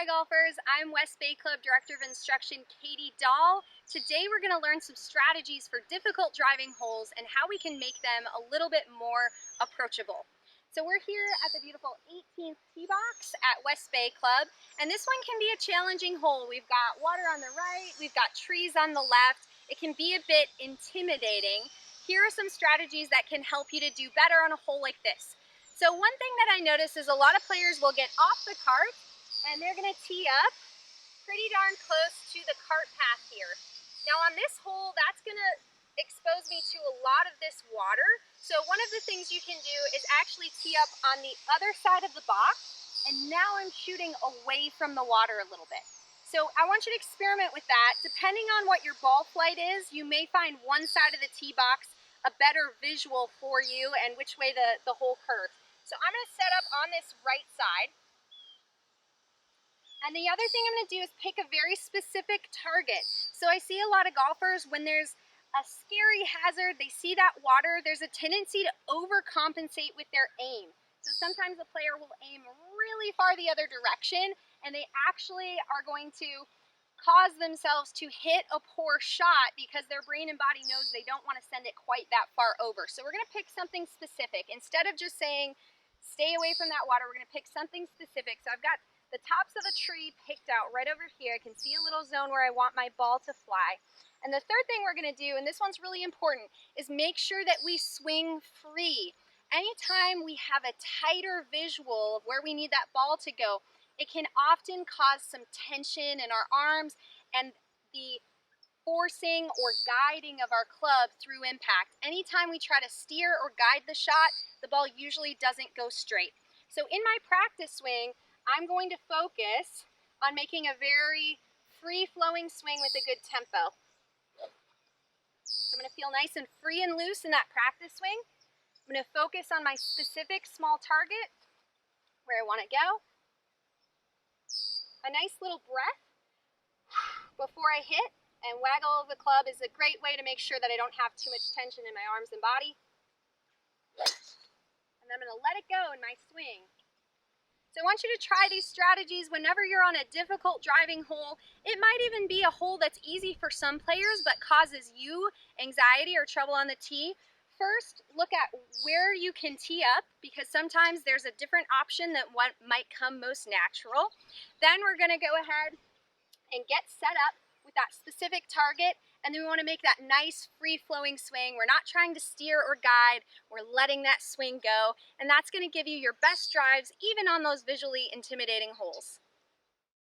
Hi golfers, I'm West Bay Club Director of Instruction Katie Dahl. Today we're going to learn some strategies for difficult driving holes and how we can make them a little bit more approachable. So we're here at the beautiful 18th tee box at West Bay Club, and this one can be a challenging hole. We've got water on the right, we've got trees on the left. It can be a bit intimidating. Here are some strategies that can help you to do better on a hole like this. So one thing that I notice is a lot of players will get off the cart and they're going to tee up pretty darn close to the cart path here. Now on this hole, that's going to expose me to a lot of this water. So one of the things you can do is actually tee up on the other side of the box, and now I'm shooting away from the water a little bit. So I want you to experiment with that. Depending on what your ball flight is, you may find one side of the tee box a better visual for you and which way the hole curves. So I'm going to set up on this right side. And the other thing I'm going to do is pick a very specific target. So I see a lot of golfers, when there's a scary hazard, they see that water, there's a tendency to overcompensate with their aim. So sometimes a player will aim really far the other direction, and they actually are going to cause themselves to hit a poor shot because their brain and body knows they don't want to send it quite that far over. So we're going to pick something specific. Instead of just saying, stay away from that water, we're going to pick something specific. So I've got the tops of the tree picked out right over here. I can see a little zone where I want my ball to fly. And the third thing we're going to do, and this one's really important, is make sure that we swing free. Anytime we have a tighter visual of where we need that ball to go, it can often cause some tension in our arms and the forcing or guiding of our club through impact. Anytime we try to steer or guide the shot, the ball usually doesn't go straight. So in my practice swing, I'm going to focus on making a very free-flowing swing with a good tempo. So I'm going to feel nice and free and loose in that practice swing. I'm going to focus on my specific small target, where I want to go. A nice little breath before I hit, and waggle of the club is a great way to make sure that I don't have too much tension in my arms and body. And I'm going to let it go in my swing. So I want you to try these strategies whenever you're on a difficult driving hole. It might even be a hole that's easy for some players but causes you anxiety or trouble on the tee. First, look at where you can tee up, because sometimes there's a different option than what might come most natural. Then we're going to go ahead and get set up with that specific target, and then we want to make that nice free-flowing swing. We're not trying to steer or guide, we're letting that swing go, and that's going to give you your best drives even on those visually intimidating holes.